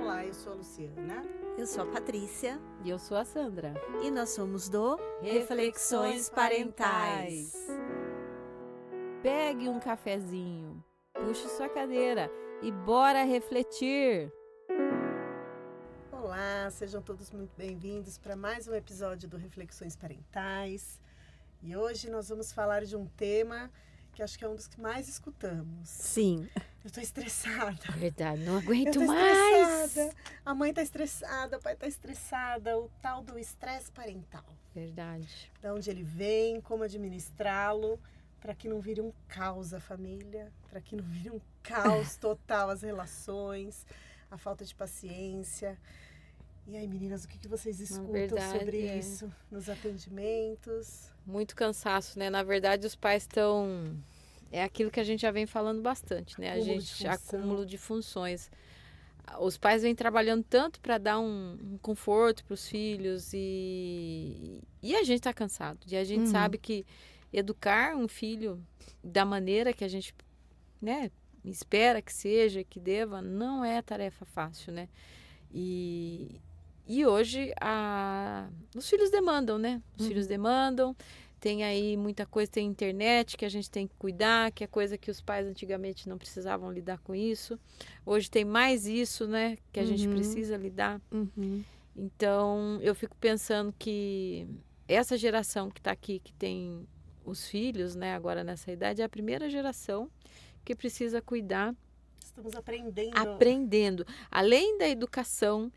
Olá, eu sou a Luciana. Eu sou a Patrícia. E eu sou a Sandra. E nós somos do Reflexões Parentais. Pegue um cafezinho, puxe sua cadeira e bora refletir. Olá, sejam todos muito bem-vindos para mais um episódio do Reflexões Parentais. E hoje nós vamos falar de um tema que acho que é um dos que mais escutamos. Sim. Eu tô estressada. Verdade, não aguento eu tô mais. Estressada. A mãe tá estressada, o pai tá estressada. O tal do estresse parental. Verdade. De onde ele vem, como administrá-lo, para que não vire um caos a família, para que não vire um caos total as relações, a falta de paciência. E aí, meninas, o que vocês escutam sobre isso nos atendimentos? Muito cansaço, né? Na verdade, os pais estão... É aquilo que a gente já vem falando bastante, né? Acúmulo de funções. Os pais vêm trabalhando tanto para dar um conforto para os filhos e a gente está cansado. E a gente sabe que educar um filho da maneira que a gente, né, espera que seja, que deva, não é tarefa fácil, né? E hoje os filhos demandam, né? Os filhos demandam. Tem aí muita coisa, tem internet que a gente tem que cuidar, que é coisa que os pais antigamente não precisavam lidar com isso. Hoje tem mais isso, né? Que a gente precisa lidar. Então, eu fico pensando que essa geração que está aqui, que tem os filhos, né? Agora nessa idade, é a primeira geração que precisa cuidar. Estamos aprendendo. Aprendendo. Além da educação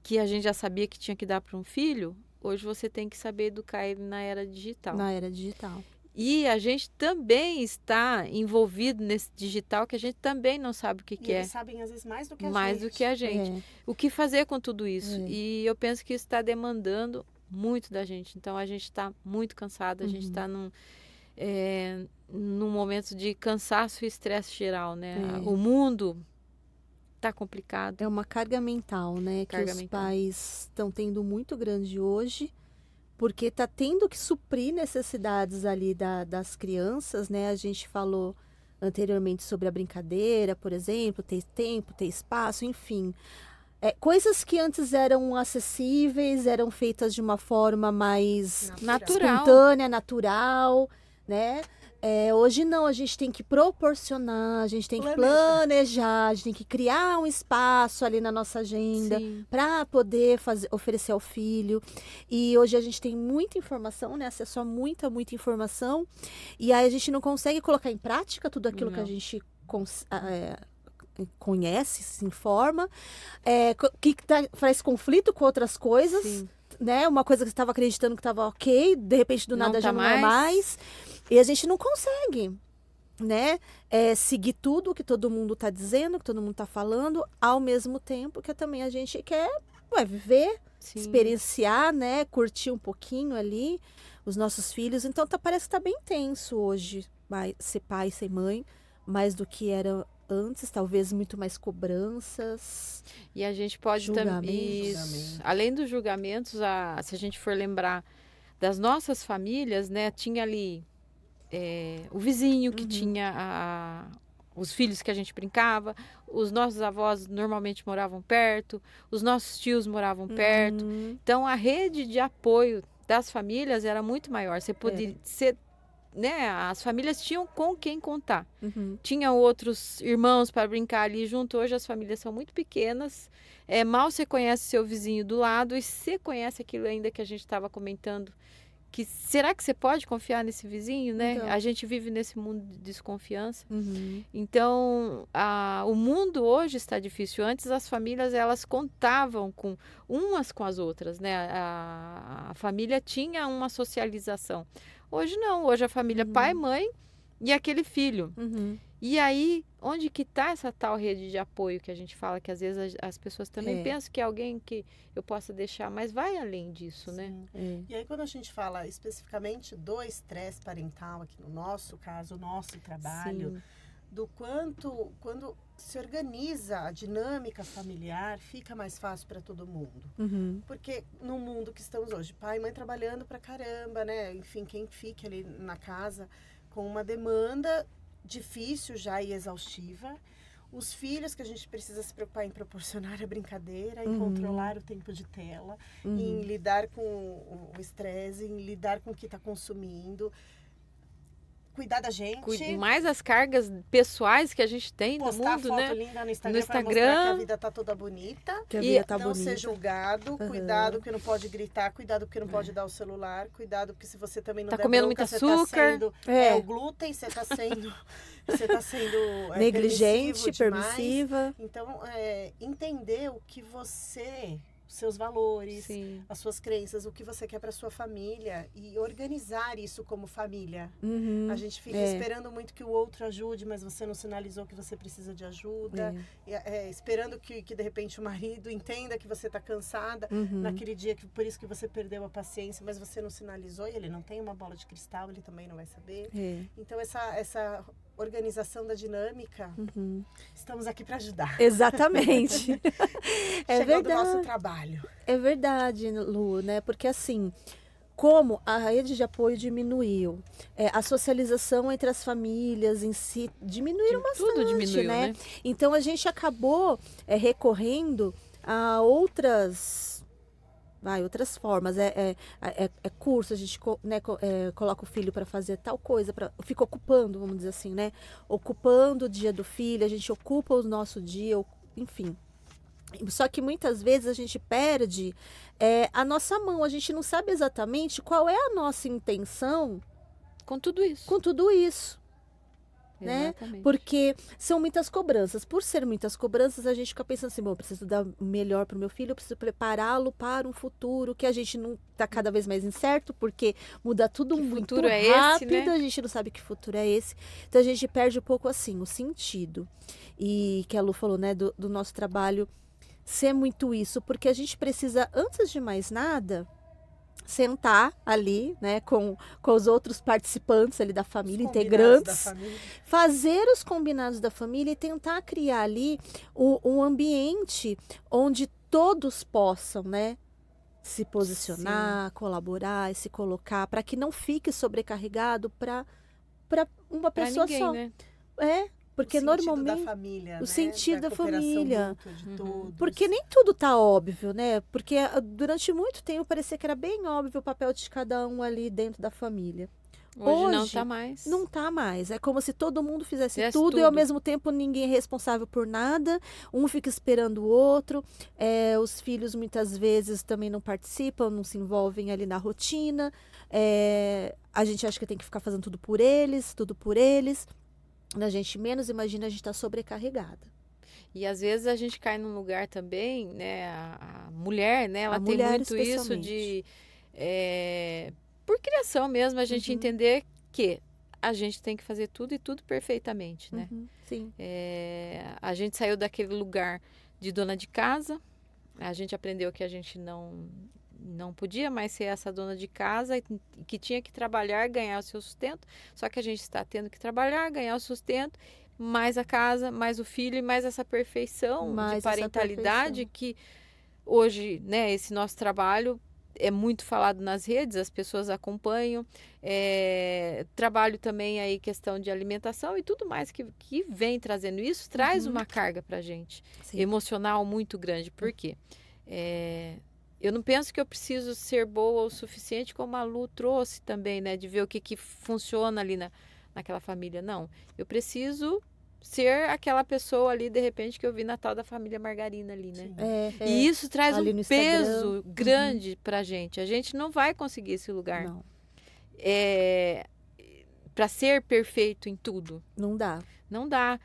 que a gente já sabia que tinha que dar para um filho, hoje você tem que saber educar ele na era digital. Na era digital. E a gente também está envolvido nesse digital que a gente também não sabe o que é. Eles sabem, às vezes, mais do que a gente. Mais do que a gente. O que fazer com tudo isso? E eu penso que isso está demandando muito da gente. Então, a gente está muito cansado. A gente está num momento de cansaço e estresse geral, né? O mundo tá complicado. É uma carga mental, né? Que os pais estão tendo muito grande hoje, porque tá tendo que suprir necessidades ali das crianças, né? A gente falou anteriormente sobre a brincadeira, por exemplo, ter tempo, ter espaço, enfim. Coisas que antes eram acessíveis, eram feitas de uma forma mais espontânea, natural, né? Hoje não, a gente tem que proporcionar, a gente tem que planejar, a gente tem que criar um espaço ali na nossa agenda para poder oferecer ao filho. E hoje a gente tem muita informação, né? Acesso a muita informação. E aí a gente não consegue colocar em prática tudo aquilo que a gente conhece, se informa, que faz conflito com outras coisas. Né? Uma coisa que você estava acreditando que estava ok, de repente do nada já não é mais. E a gente não consegue, né? Seguir tudo o que todo mundo está dizendo, que todo mundo está falando, ao mesmo tempo que também a gente quer viver, experienciar, né? Curtir um pouquinho ali os nossos filhos. Então parece que está bem tenso hoje ser pai, ser mãe, mais do que era antes, talvez muito mais cobranças. E a gente pode também, além dos julgamentos, se a gente for lembrar das nossas famílias, né, tinha ali o vizinho que tinha os filhos que a gente brincava, os nossos avós normalmente moravam perto, os nossos tios moravam perto. Então a rede de apoio das famílias era muito maior. Você poderia ser, né, as famílias tinham com quem contar. Tinha outros irmãos para brincar ali junto. Hoje as famílias são muito pequenas. Mal você conhece seu vizinho do lado e você conhece aquilo ainda que a gente estava comentando. Que será que você pode confiar nesse vizinho, né? Então. A gente vive nesse mundo de desconfiança. Então, o mundo hoje está difícil. Antes as famílias elas contavam umas com as outras, né? A família tinha uma socialização. Hoje não, hoje a família pai, mãe e aquele filho. E aí, onde que está essa tal rede de apoio que a gente fala, que às vezes as pessoas também pensam que é alguém que eu possa deixar, mas vai além disso, né? E aí quando a gente fala especificamente do estresse parental, aqui no nosso caso, o nosso trabalho, do quanto, quando se organiza a dinâmica familiar, fica mais fácil para todo mundo. Porque no mundo que estamos hoje, pai e mãe trabalhando pra caramba, né? Enfim, quem fique ali na casa com uma demanda difícil já e exaustiva. Os filhos, que a gente precisa se preocupar em proporcionar a brincadeira, em controlar o tempo de tela, em lidar com o estresse, em lidar com o que está consumindo, cuidar da gente. Mais as cargas pessoais que a gente tem no postar mundo, foto né? linda no No Instagram, Instagram. pra mostrar que a vida tá toda bonita. Que a vida tá não bonita. ser julgado, cuidado porque não pode gritar, cuidado porque não pode dar o celular, cuidado porque se você também não Tá der comendo bronca, muito você açúcar. tá sendo, É. o glúten, você tá sendo negligente, permissivo demais. permissiva. Então, entender o que seus valores, Sim. as suas crenças, o que você quer para sua família e organizar isso como família. A gente fica esperando muito que o outro ajude, mas você não sinalizou que você precisa de ajuda. Esperando que de repente o marido entenda que você está cansada naquele dia, por isso que você perdeu a paciência, mas você não sinalizou e ele não tem uma bola de cristal, ele também não vai saber. Então essa organização da dinâmica, estamos aqui para ajudar. Exatamente. Chegou do nosso trabalho. É verdade, Lu, né? Porque assim, como a rede de apoio diminuiu, a socialização entre as famílias em si diminuíram bastante, tudo diminuiu, né? Então a gente acabou recorrendo a outras formas, curso, a gente coloca o filho para fazer tal coisa, fica ocupando, vamos dizer assim, né? Ocupando o dia do filho, a gente ocupa o nosso dia, enfim. Só que muitas vezes a gente perde a nossa mão, a gente não sabe exatamente qual é a nossa intenção com tudo isso. Né? Porque são muitas cobranças. Por ser muitas cobranças, a gente fica pensando assim, bom, eu preciso dar o melhor para o meu filho, eu preciso prepará-lo para um futuro que a gente não está cada vez mais incerto, porque muda tudo muito rápido, esse, né? A gente não sabe que futuro é esse. Então a gente perde um pouco assim o sentido. E que a Lu falou, né, do nosso trabalho ser muito isso, porque a gente precisa, antes de mais nada, sentar ali, né, com os outros participantes ali da família, integrantes, fazer os combinados da família e tentar criar ali um ambiente onde todos possam, né, se posicionar, colaborar e se colocar, para que não fique sobrecarregado para uma pessoa ninguém, só. Né? o Porque normalmente sentido da família, o sentido da família, de todos. porque nem tudo tá óbvio, né? Porque durante muito tempo parecia que era bem óbvio o papel de cada um ali dentro da família. Hoje não tá mais. Não tá mais. É como se todo mundo fizesse tudo e ao mesmo tempo ninguém é responsável por nada. Um fica esperando o outro. Os filhos muitas vezes também não participam, não se envolvem ali na rotina. A gente acha que tem que ficar fazendo tudo por eles. A gente menos imagina, a gente está sobrecarregada. E às vezes a gente cai num lugar também, né? A mulher, né? Ela tem muito isso de... por criação mesmo, a gente entender que a gente tem que fazer tudo e tudo perfeitamente, né? Sim. A gente saiu daquele lugar de dona de casa, a gente aprendeu que a gente não podia mais ser essa dona de casa e que tinha que trabalhar, ganhar o seu sustento, só que a gente está tendo que trabalhar, ganhar o sustento, mais a casa, mais o filho e mais essa perfeição de parentalidade que hoje, né, esse nosso trabalho é muito falado nas redes, as pessoas acompanham, trabalho também aí questão de alimentação e tudo mais que vem trazendo isso, traz uma carga pra gente, emocional muito grande, por quê? Eu não penso que eu preciso ser boa o suficiente, como a Lu trouxe também, né? De ver o que funciona ali naquela família. Não, eu preciso ser aquela pessoa ali, de repente, que eu vi na tal da família Margarina ali, né? E isso traz um peso grande pra gente. A gente não vai conseguir esse lugar. Não. Para ser perfeito em tudo. Não dá. Não dá.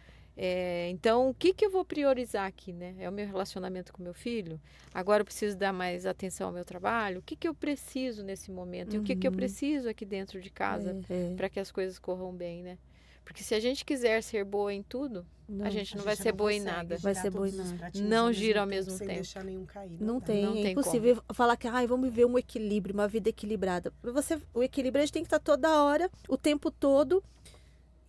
Então, o que eu vou priorizar aqui, né? É o meu relacionamento com meu filho? Agora eu preciso dar mais atenção ao meu trabalho? O que eu preciso nesse momento? E o que eu preciso aqui dentro de casa para que as coisas corram bem, né? Porque se a gente quiser ser boa em tudo, a gente não vai ser boa em nada. Vai ser boa em nada. Não gira ao mesmo tempo. Sem deixar nenhum cair. Não tem. É impossível falar que vamos viver um equilíbrio, uma vida equilibrada. O equilíbrio a gente tem que estar toda hora, o tempo todo,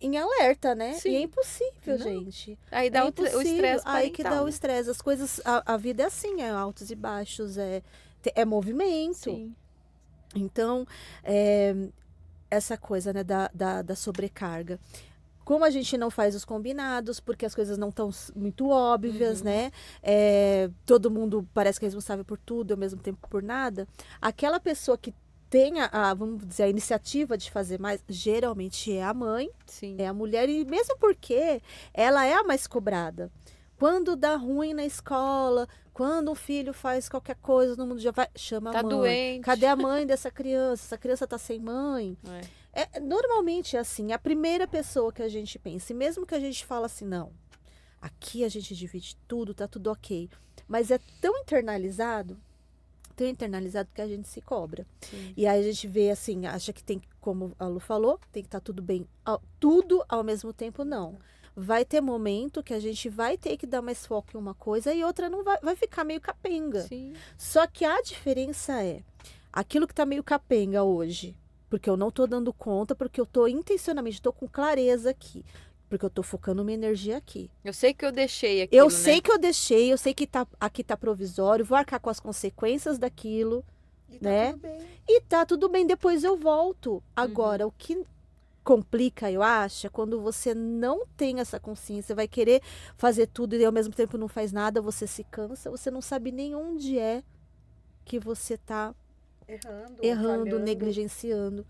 em alerta, né? Sim. E é impossível, gente. Aí dá o estresse parental. Aí que dá o estresse. As coisas, a vida é assim, altos e baixos, é movimento. Sim. Então, essa coisa, né, da sobrecarga. como a gente não faz os combinados, porque as coisas não estão muito óbvias, né? Todo mundo parece que é responsável por tudo, ao mesmo tempo por nada. Aquela pessoa que tem vamos dizer, a iniciativa de fazer mais, geralmente é a mãe, Sim. é a mulher, e mesmo porque ela é a mais cobrada. Quando dá ruim na escola, quando um filho faz qualquer coisa no mundo, já vai, chama a mãe. Doente. Cadê a mãe dessa criança? Essa criança tá sem mãe. Normalmente é assim, a primeira pessoa que a gente pensa, e mesmo que a gente fala assim, não, aqui a gente divide tudo, tá tudo ok. Mas é tão internalizado que a gente se cobra. Sim. E aí a gente vê assim, acha que tem, como a Lu falou, tem que estar tudo bem, tudo ao mesmo tempo, não. Vai ter momento que a gente vai ter que dar mais foco em uma coisa e outra não vai ficar meio capenga. Sim. Só que a diferença é, aquilo que tá meio capenga hoje, porque eu não tô dando conta, porque eu tô intencionalmente, tô com clareza aqui. Porque eu tô focando minha energia aqui. Eu sei que eu deixei aquilo, Eu sei que eu deixei, eu sei que aqui tá provisório, vou arcar com as consequências daquilo, E né? tudo bem. E tá tudo bem, depois eu volto. Agora, o que complica, eu acho, é quando você não tem essa consciência, vai querer fazer tudo e ao mesmo tempo não faz nada, você se cansa, você não sabe nem onde é que você tá errando, falhando. negligenciando.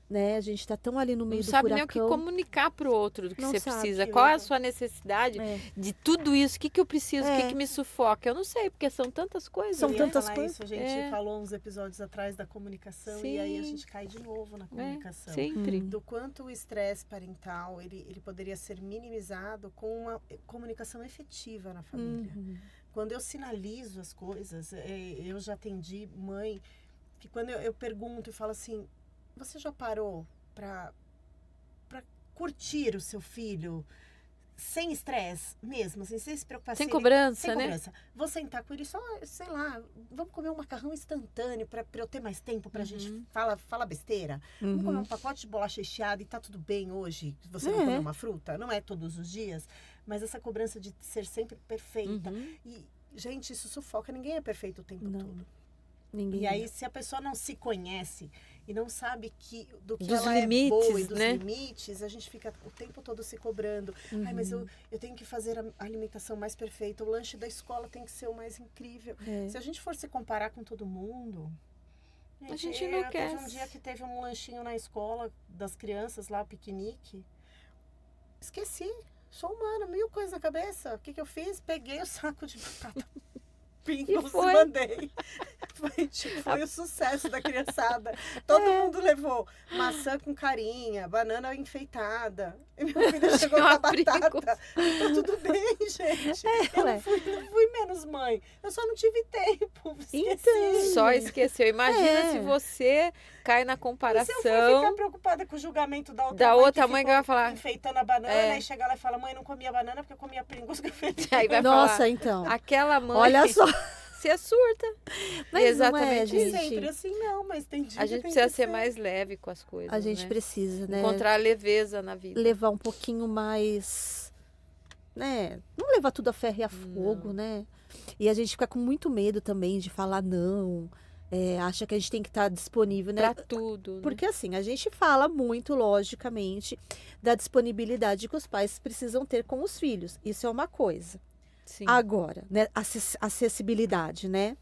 Né? A gente tá tão ali no meio não do sabe furacão. nem o que comunicar pro outro do que Não você sabe, precisa. que Qual é a erro. sua necessidade de tudo isso? O que, que eu preciso? O que, que me sufoca? Eu não sei, porque são tantas coisas. São Eu ia tantas falar coisas. Isso, a gente falou uns episódios atrás da comunicação e aí a gente cai de novo na comunicação. Sempre. Do quanto o estresse parental ele poderia ser minimizado com uma comunicação efetiva na família. Quando eu sinalizo as coisas, eu já atendi mãe que quando eu pergunto e falo assim, você já parou para curtir o seu filho sem estresse mesmo, assim, sem se preocupar. Sem cobrança, sem né? cobrança. Vou sentar com ele só, sei lá, vamos comer um macarrão instantâneo para eu ter mais tempo pra gente falar besteira. Vamos comer um pacote de bolacha recheada e tá tudo bem hoje. Você não comer uma fruta, não é todos os dias, mas essa cobrança de ser sempre perfeita. E, gente, isso sufoca, ninguém é perfeito o tempo todo. Ninguém. E aí, se a pessoa não se conhece e não sabe do que dos ela limites, é boa e dos né? limites, a gente fica o tempo todo se cobrando. Ai, mas eu tenho que fazer a alimentação mais perfeita, o lanche da escola tem que ser o mais incrível. Se a gente for se comparar com todo mundo... A gente não quer. Teve um dia que teve um lanchinho na escola das crianças lá, piquenique. Esqueci. Sou humana, 1000 coisas na cabeça. O que eu fiz? Peguei o saco de batata Pringles e mandei. Foi o sucesso da criançada. Todo mundo levou maçã com carinha, banana enfeitada. E minha filha chegou com a batata. Tá tudo bem, gente. Eu não fui menos mãe. Eu só não tive tempo. Esqueci. Só esqueceu. Imagina se você cai na comparação. E se eu for ficar preocupada com o julgamento da outra mãe que vai falar. Enfeitando a banana e chegar lá e falar, mãe, não comia banana porque eu comia Pringles que eu Aí vai Nossa, falar, então. Aquela mãe. Olha só. Você surta. Mas exatamente não é, isso. gente. Sempre assim, não, mas tem dia A gente precisa ser mais leve com as coisas. A gente né? precisa, né? Encontrar leveza na vida. Levar um pouquinho mais, né? Não levar tudo a ferro e a fogo, né? E a gente fica com muito medo também de falar não. Acha que a gente tem que estar disponível, né? Pra tudo. Né? Porque assim, a gente fala muito, logicamente, da disponibilidade que os pais precisam ter com os filhos. Isso é uma coisa. Sim. Agora, né? Acessibilidade, né?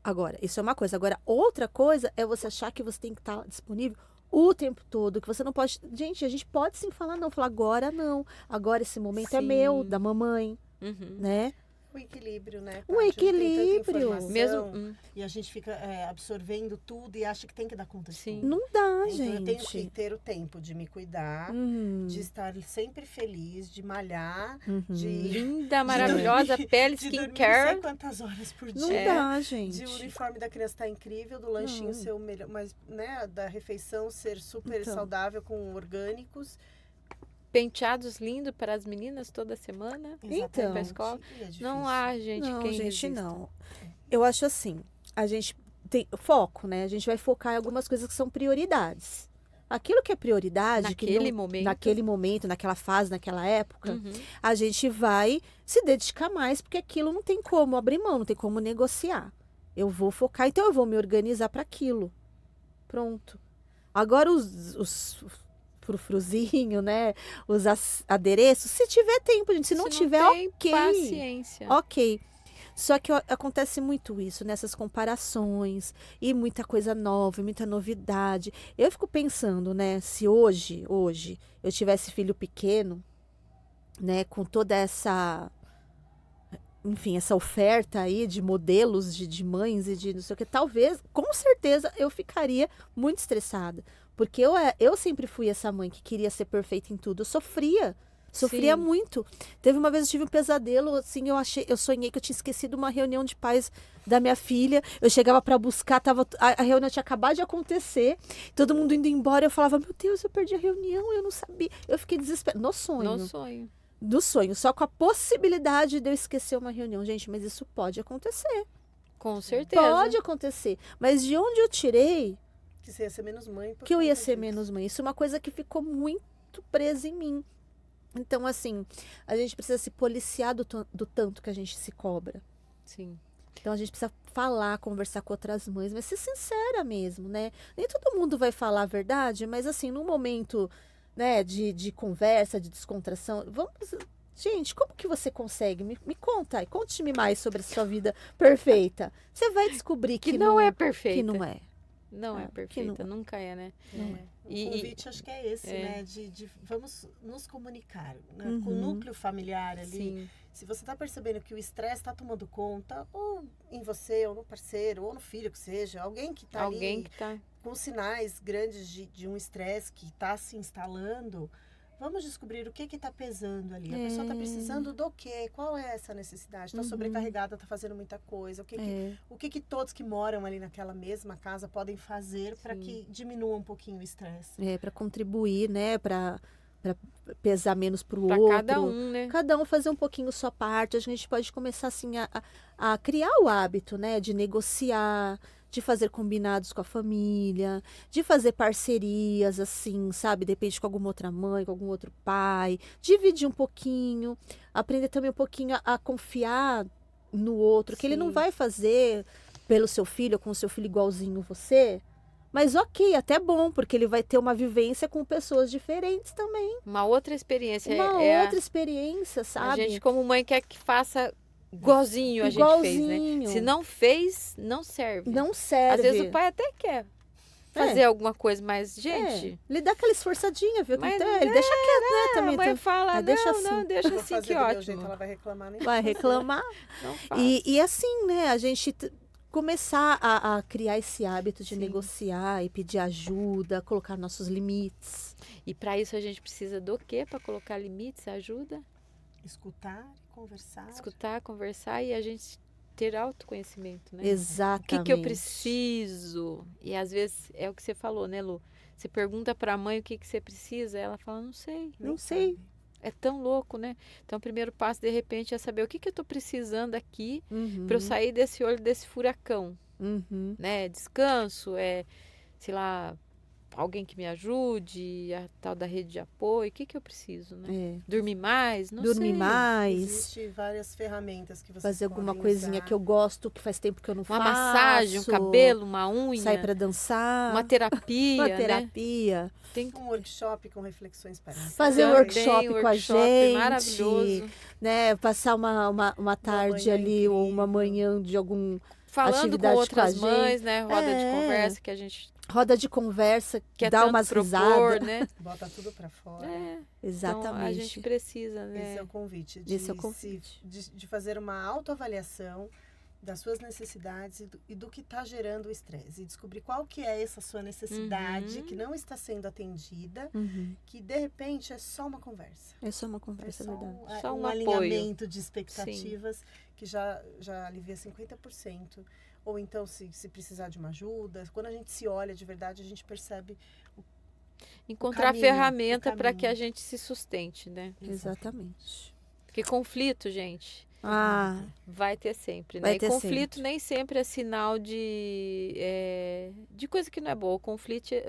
Agora, isso é uma coisa. Agora, outra coisa é você achar que você tem que estar disponível o tempo todo, que você não pode... Gente, a gente pode sim falar não. Falar agora não. Agora esse momento é meu, da mamãe, né? O equilíbrio, né? O equilíbrio. Mesmo. E a gente fica absorvendo tudo e acha que tem que dar conta de tudo. Não dá, então, gente. Eu tenho que ter o tempo de me cuidar, de estar sempre feliz, de malhar, de... Linda, maravilhosa, pele, skincare. Não sei quantas horas por dia. Não dá, gente. De o uniforme da criança estar incrível, do lanchinho ser o melhor, mas, né, da refeição ser super saudável com orgânicos. Penteados lindos para as meninas toda semana. Então, pra escola. Não há, gente, não, quem gente, resista. não. Eu acho assim, a gente tem foco, né? A gente vai focar em algumas coisas que são prioridades. Aquilo que é prioridade, naquele momento, naquela fase, naquela época, a gente vai se dedicar mais, porque aquilo não tem como abrir mão, não tem como negociar. Eu vou focar, então eu vou me organizar para aquilo. Pronto. Agora, frufruzinho, né? Os adereços. Se tiver tempo, gente. Se não tiver, ok. Paciência. Ok. Só que acontece muito isso, nessas comparações, e muita coisa nova, muita novidade. Eu fico pensando, né, se hoje eu tivesse filho pequeno, né, com toda essa, enfim, essa oferta aí de modelos de mães e de não sei o que, talvez, com certeza, eu ficaria muito estressada. Porque eu sempre fui essa mãe que queria ser perfeita em tudo. Eu sofria muito. Teve uma vez eu tive um pesadelo, assim, eu sonhei que eu tinha esquecido uma reunião de pais da minha filha. Eu chegava para buscar, a reunião tinha acabado de acontecer, todo mundo indo embora. Eu falava, meu Deus, eu perdi a reunião, eu não sabia. Eu fiquei desesperada. No sonho. Só com a possibilidade de eu esquecer uma reunião. Gente, mas isso pode acontecer. Com certeza. Pode acontecer. Mas de onde eu tirei que você ia ser menos mãe? Que eu ia ser menos mãe. Isso é uma coisa que ficou muito presa em mim. Então, assim, a gente precisa se policiar do tanto que a gente se cobra. Sim. Então, a gente precisa falar, conversar com outras mães, mas ser sincera mesmo, né? Nem todo mundo vai falar a verdade, mas, assim, num momento, né, de conversa, de descontração, gente, como que você consegue? Me conta, conte-me mais sobre a sua vida perfeita. Você vai descobrir que não é perfeita. Que não é. Não é perfeita, nunca é, né? O convite acho que é esse, né? De vamos nos comunicar, né? Com o núcleo familiar ali. Sim. Se você está percebendo que o estresse está tomando conta, ou em você, ou no parceiro, ou no filho, que seja, alguém que está ali com sinais grandes de um estresse que está se instalando, vamos descobrir o que está pesando ali. A pessoa está precisando do quê? Qual é essa necessidade? Está sobrecarregada, está fazendo muita coisa. O que todos que moram ali naquela mesma casa podem fazer para que diminua um pouquinho o estresse? Para contribuir, né? Para pesar menos para o outro. Cada um, né? Cada um fazer um pouquinho sua parte. A gente pode começar, assim, a criar o hábito, né? De negociar, de fazer combinados com a família, de fazer parcerias, assim, sabe? De repente com alguma outra mãe, com algum outro pai. Dividir um pouquinho. Aprender também um pouquinho a confiar no outro. Que ele não vai fazer pelo seu filho ou com o seu filho igualzinho você. Mas ok, até bom, porque ele vai ter uma vivência com pessoas diferentes também. Uma outra experiência. Outra experiência, sabe? A gente, como mãe, quer que faça igualzinho a gente fez, né? Se não fez, não serve. Não serve. Às vezes o pai até quer fazer alguma coisa, mas, gente... Ele dá aquela esforçadinha, viu? Mas então, ele deixa quieto, né? Também, a mãe fala, deixa deixa assim, que ótimo. Jeito, ela vai reclamar. Nem vai reclamar. Não faz. E assim, né? A gente... começar a criar esse hábito de negociar e pedir ajuda, colocar nossos limites. E para isso a gente precisa do quê? Para colocar limites, ajuda? Escutar, conversar. Escutar, conversar e a gente ter autoconhecimento, né? Exatamente. O que eu preciso? E às vezes é o que você falou, né, Lu? Você pergunta para a mãe o que você precisa, ela fala, não sei. Não sei. É tão louco, né? Então, o primeiro passo, de repente, é saber o que eu estou precisando aqui para eu sair desse olho, desse furacão. Né? Descanso, sei lá, alguém que me ajude, a tal da rede de apoio. O que eu preciso, né? Dormir mais? Não sei. Dormir mais. Existem várias ferramentas que você fazer alguma coisinha que eu gosto, que faz tempo que eu não faço. Uma massagem, um cabelo, uma unha. Sair para dançar. Uma terapia, Uma terapia. Né? Um workshop com reflexões parentais. Fazer um workshop com a gente. Maravilhoso. Né? Passar uma tarde ali ou uma manhã de algum falando atividade com outras com a mães, gente. né? Roda de conversa que a gente... Roda de conversa, que dá umas risadas. Né? Bota tudo pra fora. Exatamente. Então, a gente precisa, né? Esse é o convite. Esse é o convite. De fazer uma autoavaliação das suas necessidades e do que está gerando o estresse. E descobrir qual que é essa sua necessidade que não está sendo atendida, que de repente é só uma conversa. É só uma conversa, é verdade. Só um alinhamento de expectativas que já alivia 50%. Ou então, se precisar de uma ajuda, quando a gente se olha de verdade, a gente percebe encontrar ferramenta para que a gente se sustente, né? Exatamente. Porque conflito, gente, vai ter sempre, né? Vai ter conflito sempre. Nem sempre é sinal de coisa que não é boa. O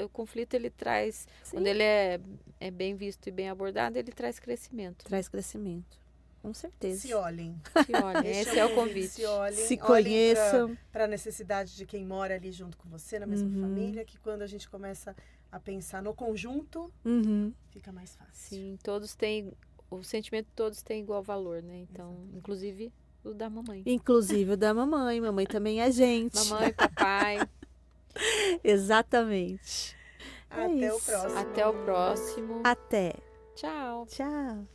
conflito ele traz, quando ele é bem visto e bem abordado, ele traz crescimento. Traz crescimento. Com certeza. Se olhem. Esse é o convite. Se olhem. Se conheçam. Para a necessidade de quem mora ali junto com você, na mesma família, que quando a gente começa a pensar no conjunto, fica mais fácil. Sim, todos têm, o sentimento de todos tem igual valor, né? Então, inclusive o da mamãe. Inclusive o da mamãe. Mamãe também é gente. Mamãe, papai. Exatamente. Até o próximo. Até o próximo. Até. Tchau. Tchau.